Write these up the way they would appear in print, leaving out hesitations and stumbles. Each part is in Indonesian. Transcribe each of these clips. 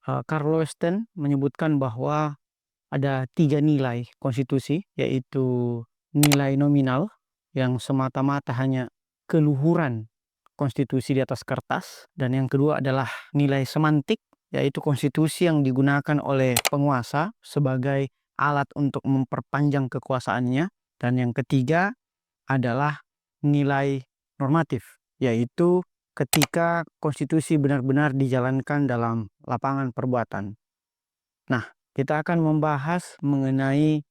Karl Loesten menyebutkan bahwa ada 3 nilai konstitusi, yaitu nilai nominal yang semata-mata hanya keluhuran konstitusi di atas kertas, dan yang kedua adalah nilai semantik, yaitu konstitusi yang digunakan oleh penguasa sebagai alat untuk memperpanjang kekuasaannya, dan yang ketiga adalah nilai normatif, yaitu ketika konstitusi benar-benar dijalankan dalam lapangan perbuatan. Nah, kita akan membahas mengenai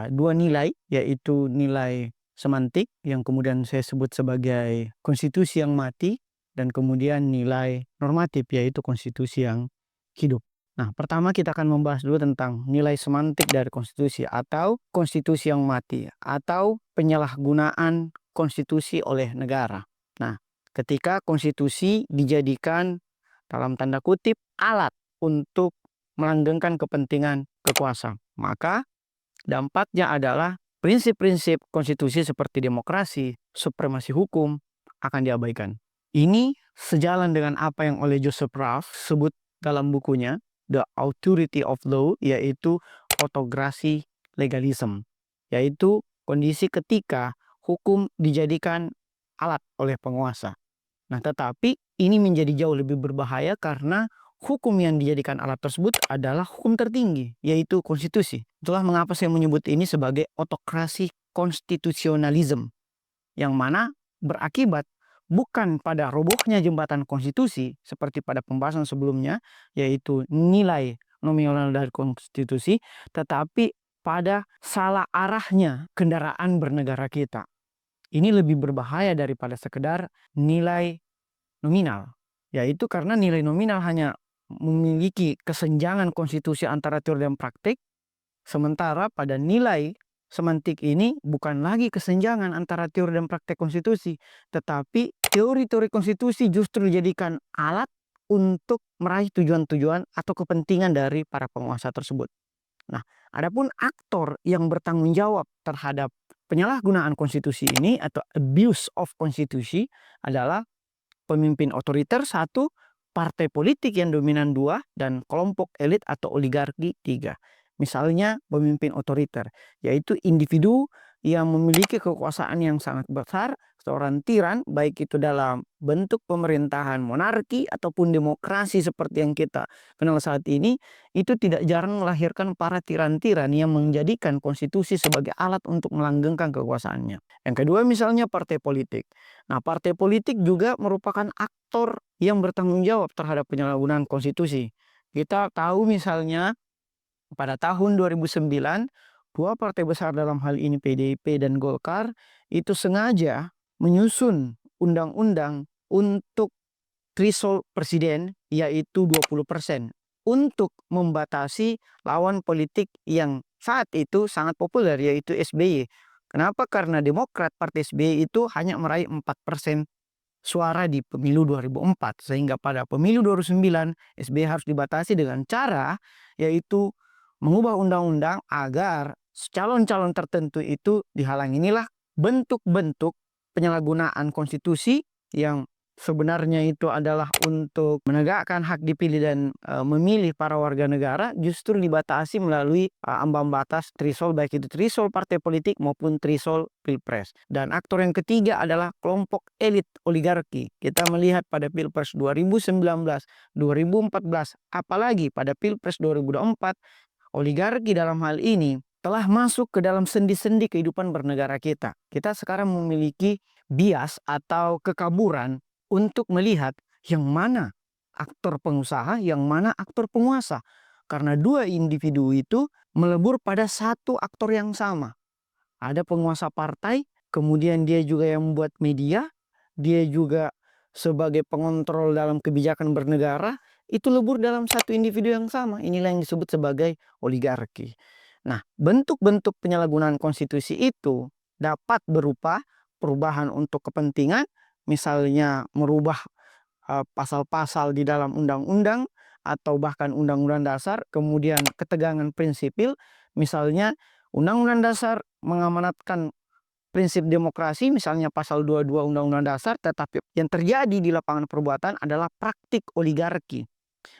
dua nilai, yaitu nilai semantik yang kemudian saya sebut sebagai konstitusi yang mati, dan kemudian nilai normatif, yaitu konstitusi yang hidup. Nah, pertama kita akan membahas dulu tentang nilai semantik dari konstitusi atau konstitusi yang mati atau penyalahgunaan konstitusi oleh negara. Nah, ketika konstitusi dijadikan dalam tanda kutip alat untuk melanggengkan kepentingan kekuasaan, maka dampaknya adalah prinsip-prinsip konstitusi seperti demokrasi, supremasi hukum akan diabaikan. Ini sejalan dengan apa yang oleh Joseph Ruff sebut dalam bukunya The Authority of Law, yaitu autokrasi legalism, yaitu kondisi ketika hukum dijadikan alat oleh penguasa. Nah, tetapi ini menjadi jauh lebih berbahaya karena hukum yang dijadikan alat tersebut adalah hukum tertinggi, yaitu konstitusi. Itulah mengapa saya menyebut ini sebagai autokrasi konstitusionalisme, yang mana berakibat bukan pada robohnya jembatan konstitusi seperti pada pembahasan sebelumnya, yaitu nilai nominal dari konstitusi, tetapi pada salah arahnya kendaraan bernegara kita. Ini lebih berbahaya daripada sekedar nilai nominal, yaitu karena nilai nominal hanya memiliki kesenjangan konstitusi antara teori dan praktik, sementara pada nilai semantik ini bukan lagi kesenjangan antara teori dan praktek konstitusi, tetapi teori-teori konstitusi justru dijadikan alat untuk meraih tujuan-tujuan atau kepentingan dari para penguasa tersebut. Nah, adapun aktor yang bertanggung jawab terhadap penyalahgunaan konstitusi ini atau abuse of konstitusi adalah pemimpin otoriter satu, partai politik yang dominan dua, dan kelompok elit atau oligarki tiga. Misalnya pemimpin otoriter, yaitu individu yang memiliki kekuasaan yang sangat besar, seorang tiran, baik itu dalam bentuk pemerintahan monarki ataupun demokrasi seperti yang kita kenal saat ini, itu tidak jarang melahirkan para tiran-tiran yang menjadikan konstitusi sebagai alat untuk melanggengkan kekuasaannya. Yang kedua misalnya partai politik. Nah, partai politik juga merupakan aktor yang bertanggung jawab terhadap penyalahgunaan konstitusi. Kita tahu misalnya pada tahun 2009, dua partai besar dalam hal ini PDIP dan Golkar itu sengaja menyusun undang-undang untuk threshold presiden, yaitu 20%, untuk membatasi lawan politik yang saat itu sangat populer, yaitu SBY. Kenapa? Karena Demokrat, partai SBY itu hanya meraih 4% suara di pemilu 2004, sehingga pada pemilu 2009 SBY harus dibatasi dengan cara yaitu mengubah undang-undang agar calon-calon tertentu itu dihalangi. Inilah bentuk-bentuk penyalahgunaan konstitusi yang sebenarnya itu adalah untuk menegakkan hak dipilih dan memilih para warga negara, justru dibatasi melalui ambang batas threshold, baik itu threshold partai politik maupun threshold pilpres. Dan aktor yang ketiga adalah kelompok elit oligarki. Kita melihat pada pilpres 2019, 2014, apalagi pada pilpres 2024, oligarki dalam hal ini telah masuk ke dalam sendi-sendi kehidupan bernegara kita. Kita sekarang memiliki bias atau kekaburan untuk melihat yang mana aktor pengusaha, yang mana aktor penguasa. Karena dua individu itu melebur pada satu aktor yang sama. Ada penguasa partai, kemudian dia juga yang membuat media, dia juga sebagai pengontrol dalam kebijakan bernegara, itu lebur dalam satu individu yang sama. Inilah yang disebut sebagai oligarki. Nah, bentuk-bentuk penyalahgunaan konstitusi itu dapat berupa perubahan untuk kepentingan, misalnya merubah pasal-pasal di dalam undang-undang atau bahkan undang-undang dasar, kemudian ketegangan prinsipil, misalnya undang-undang dasar mengamanatkan prinsip demokrasi, misalnya pasal 22 undang-undang dasar, tetapi yang terjadi di lapangan perbuatan adalah praktik oligarki.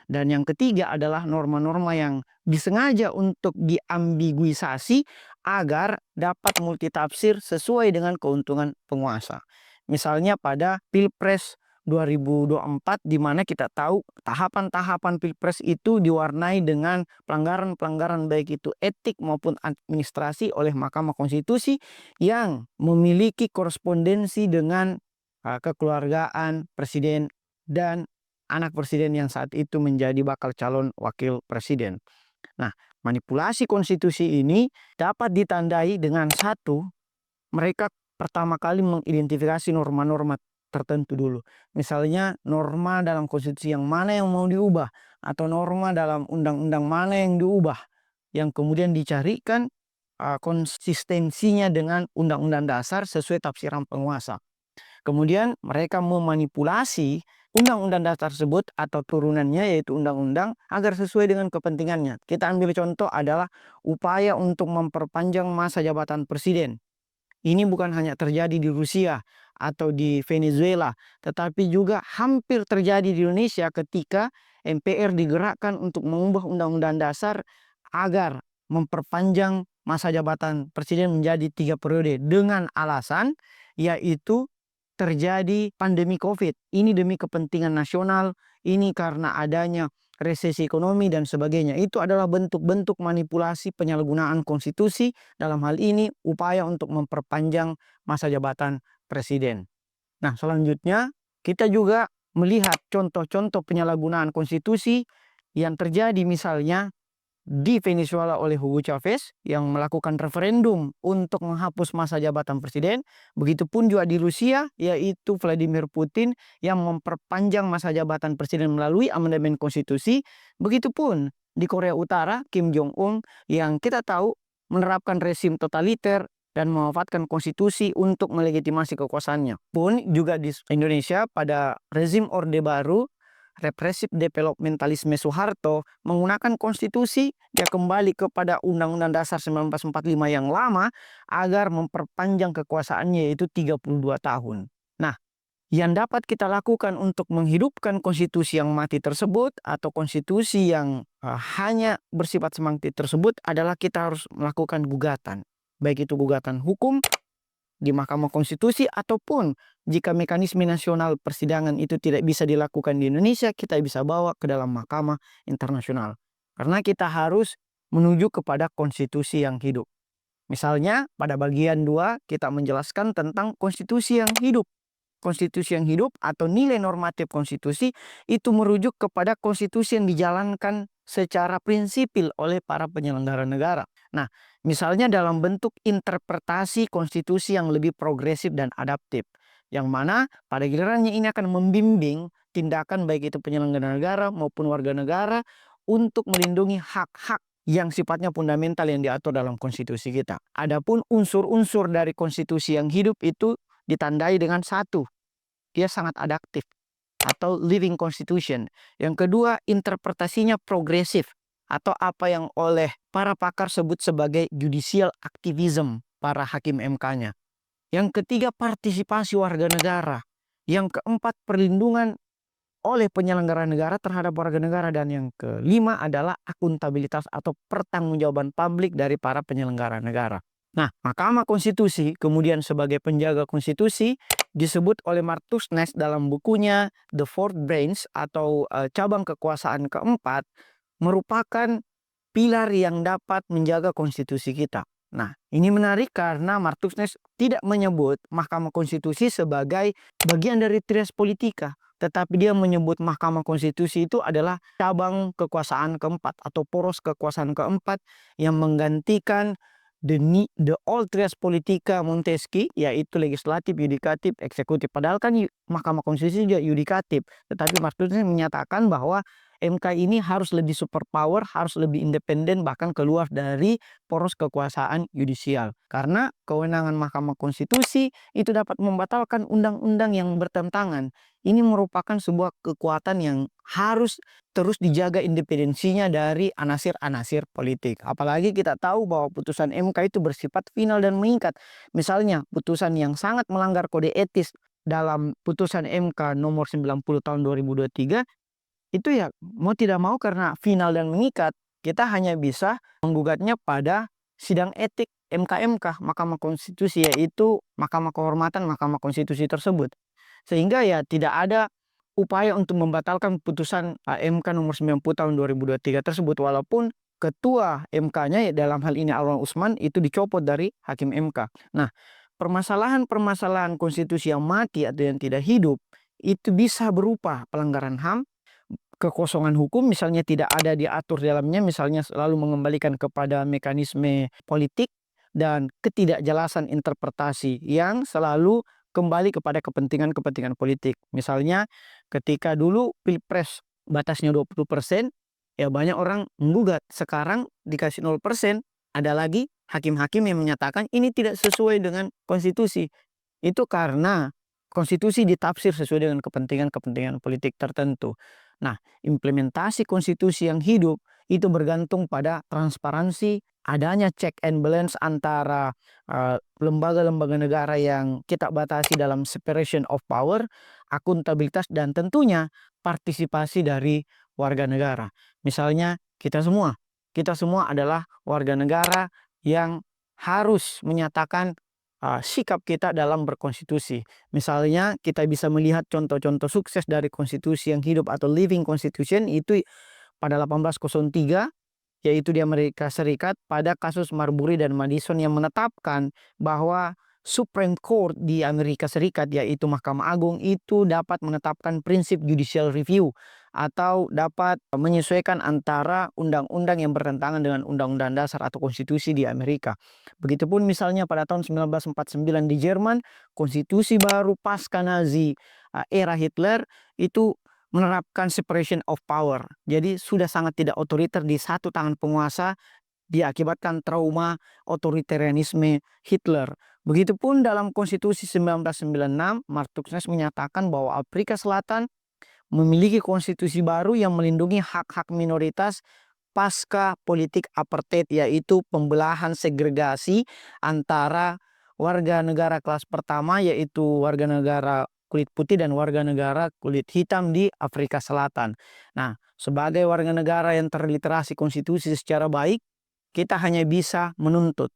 Dan yang ketiga adalah norma-norma yang disengaja untuk diambiguisasi agar dapat multitafsir sesuai dengan keuntungan penguasa. Misalnya pada Pilpres 2024, di mana kita tahu tahapan-tahapan Pilpres itu diwarnai dengan pelanggaran-pelanggaran baik itu etik maupun administrasi oleh Mahkamah Konstitusi yang memiliki korespondensi dengan kekeluargaan presiden dan anak presiden yang saat itu menjadi bakal calon wakil presiden. Nah, manipulasi konstitusi ini dapat ditandai dengan satu, mereka pertama kali mengidentifikasi norma-norma tertentu dulu. Misalnya norma dalam konstitusi yang mana yang mau diubah, atau norma dalam undang-undang mana yang diubah, yang kemudian dicarikan konsistensinya dengan undang-undang dasar sesuai tafsiran penguasa. Kemudian mereka memanipulasi undang-undang dasar tersebut atau turunannya yaitu undang-undang agar sesuai dengan kepentingannya. Kita ambil contoh adalah upaya untuk memperpanjang masa jabatan presiden. Ini bukan hanya terjadi di Rusia atau di Venezuela, tetapi juga hampir terjadi di Indonesia ketika MPR digerakkan untuk mengubah undang-undang dasar agar memperpanjang masa jabatan presiden menjadi 3 periode dengan alasan yaitu terjadi pandemi COVID. Ini demi kepentingan nasional, ini karena adanya resesi ekonomi dan sebagainya. Itu adalah bentuk-bentuk manipulasi penyalahgunaan konstitusi, dalam hal ini upaya untuk memperpanjang masa jabatan presiden. Nah, selanjutnya kita juga melihat contoh-contoh penyalahgunaan konstitusi yang terjadi misalnya di Venezuela oleh Hugo Chavez yang melakukan referendum untuk menghapus masa jabatan presiden. Begitupun juga di Rusia, yaitu Vladimir Putin yang memperpanjang masa jabatan presiden melalui amandemen konstitusi. Begitupun di Korea Utara, Kim Jong-un yang kita tahu menerapkan rezim totaliter dan memanfaatkan konstitusi untuk melegitimasi kekuasaannya. Pun juga di Indonesia pada rezim Orde Baru, represif developmentalisme Soeharto menggunakan konstitusi, dia kembali kepada Undang-Undang Dasar 1945 yang lama agar memperpanjang kekuasaannya yaitu 32 tahun. Nah, yang dapat kita lakukan untuk menghidupkan konstitusi yang mati tersebut atau konstitusi yang hanya bersifat semangat tersebut adalah kita harus melakukan gugatan. Baik itu gugatan hukum di Mahkamah Konstitusi ataupun jika mekanisme nasional persidangan itu tidak bisa dilakukan di Indonesia, kita bisa bawa ke dalam Mahkamah Internasional. Karena kita harus menuju kepada konstitusi yang hidup. Misalnya pada bagian 2 kita menjelaskan tentang konstitusi yang hidup. Konstitusi yang hidup atau nilai normatif konstitusi itu merujuk kepada konstitusi yang dijalankan secara prinsipil oleh para penyelenggara negara. Nah, misalnya dalam bentuk interpretasi konstitusi yang lebih progresif dan adaptif, yang mana pada gilirannya ini akan membimbing tindakan baik itu penyelenggara negara maupun warga negara untuk melindungi hak-hak yang sifatnya fundamental yang diatur dalam konstitusi kita. Adapun unsur-unsur dari konstitusi yang hidup itu ditandai dengan satu, dia sangat adaptif atau living constitution. Yang kedua, interpretasinya progresif atau apa yang oleh para pakar sebut sebagai judicial activism para hakim MK-nya. Yang ketiga, partisipasi warga negara. Yang keempat, perlindungan oleh penyelenggara negara terhadap warga negara. Dan yang kelima adalah akuntabilitas atau pertanggungjawaban publik dari para penyelenggara negara. Nah, Mahkamah Konstitusi kemudian sebagai penjaga konstitusi disebut oleh Martus Nes dalam bukunya The Fourth Branch atau cabang kekuasaan keempat, merupakan pilar yang dapat menjaga konstitusi kita. Nah, ini menarik karena Martus Nes tidak menyebut Mahkamah Konstitusi sebagai bagian dari trias politika, tetapi dia menyebut Mahkamah Konstitusi itu adalah cabang kekuasaan keempat atau poros kekuasaan keempat yang menggantikan the old trias politica Montesquieu, yaitu legislatif, yudikatif, eksekutif. Padahal kan Mahkamah Konstitusi juga yudikatif, tetapi maksudnya menyatakan bahwa MK ini harus lebih superpower, harus lebih independen, bahkan keluar dari poros kekuasaan yudisial. Karena kewenangan Mahkamah Konstitusi itu dapat membatalkan undang-undang yang bertentangan. Ini merupakan sebuah kekuatan yang harus terus dijaga independensinya dari anasir-anasir politik. Apalagi kita tahu bahwa putusan MK itu bersifat final dan mengikat. Misalnya putusan yang sangat melanggar kode etis dalam putusan MK nomor 90 tahun 2023 itu ya mau tidak mau karena final dan mengikat, kita hanya bisa menggugatnya pada sidang etik MK-MK, Mahkamah Konstitusi, yaitu Mahkamah Kehormatan Mahkamah Konstitusi tersebut. Sehingga ya tidak ada upaya untuk membatalkan putusan MK nomor 90 tahun 2023 tersebut, walaupun ketua MK-nya ya dalam hal ini Alwan Usman itu dicopot dari hakim MK. Nah, permasalahan-permasalahan konstitusi yang mati atau yang tidak hidup itu bisa berupa pelanggaran HAM, kekosongan hukum, misalnya tidak ada diatur dalamnya, misalnya selalu mengembalikan kepada mekanisme politik, dan ketidakjelasan interpretasi yang selalu kembali kepada kepentingan-kepentingan politik. Misalnya ketika dulu Pilpres batasnya 20%, ya banyak orang menggugat. Sekarang dikasih 0%, ada lagi hakim-hakim yang menyatakan ini tidak sesuai dengan konstitusi. Itu karena konstitusi ditafsir sesuai dengan kepentingan-kepentingan politik tertentu. Nah, implementasi konstitusi yang hidup itu bergantung pada transparansi, adanya check and balance antara lembaga-lembaga negara yang kita batasi dalam separation of power, akuntabilitas, dan tentunya partisipasi dari warga negara. Misalnya kita semua adalah warga negara yang harus menyatakan sikap kita dalam berkonstitusi. Misalnya kita bisa melihat contoh-contoh sukses dari konstitusi yang hidup atau living constitution itu pada 1803, yaitu di Amerika Serikat pada kasus Marbury dan Madison yang menetapkan bahwa Supreme Court di Amerika Serikat, yaitu Mahkamah Agung, itu dapat menetapkan prinsip judicial review atau dapat menyesuaikan antara undang-undang yang bertentangan dengan undang-undang dasar atau konstitusi di Amerika. Begitupun misalnya pada tahun 1949 di Jerman, konstitusi baru pasca Nazi era Hitler itu menerapkan separation of power. Jadi sudah sangat tidak otoriter di satu tangan penguasa, diakibatkan trauma otoritarianisme Hitler. Begitupun dalam konstitusi 1996, Martuk Nes menyatakan bahwa Afrika Selatan memiliki konstitusi baru yang melindungi hak-hak minoritas pasca politik apartheid, yaitu pembelahan segregasi antara warga negara kelas pertama, yaitu warga negara kulit putih dan warga negara kulit hitam di Afrika Selatan. Nah, sebagai warga negara yang terliterasi konstitusi secara baik, kita hanya bisa menuntut.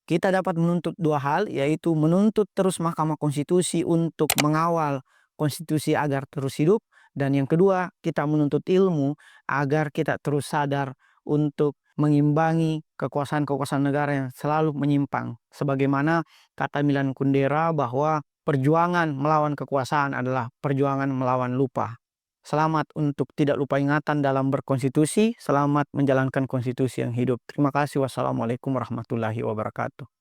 Kita dapat menuntut dua hal, yaitu menuntut terus Mahkamah Konstitusi untuk mengawal konstitusi agar terus hidup, dan yang kedua, kita menuntut ilmu agar kita terus sadar untuk mengimbangi kekuasaan-kekuasaan negara yang selalu menyimpang. Sebagaimana kata Milan Kundera bahwa perjuangan melawan kekuasaan adalah perjuangan melawan lupa. Selamat untuk tidak lupa ingatan dalam berkonstitusi. Selamat menjalankan konstitusi yang hidup. Terima kasih. Wassalamualaikum warahmatullahi wabarakatuh.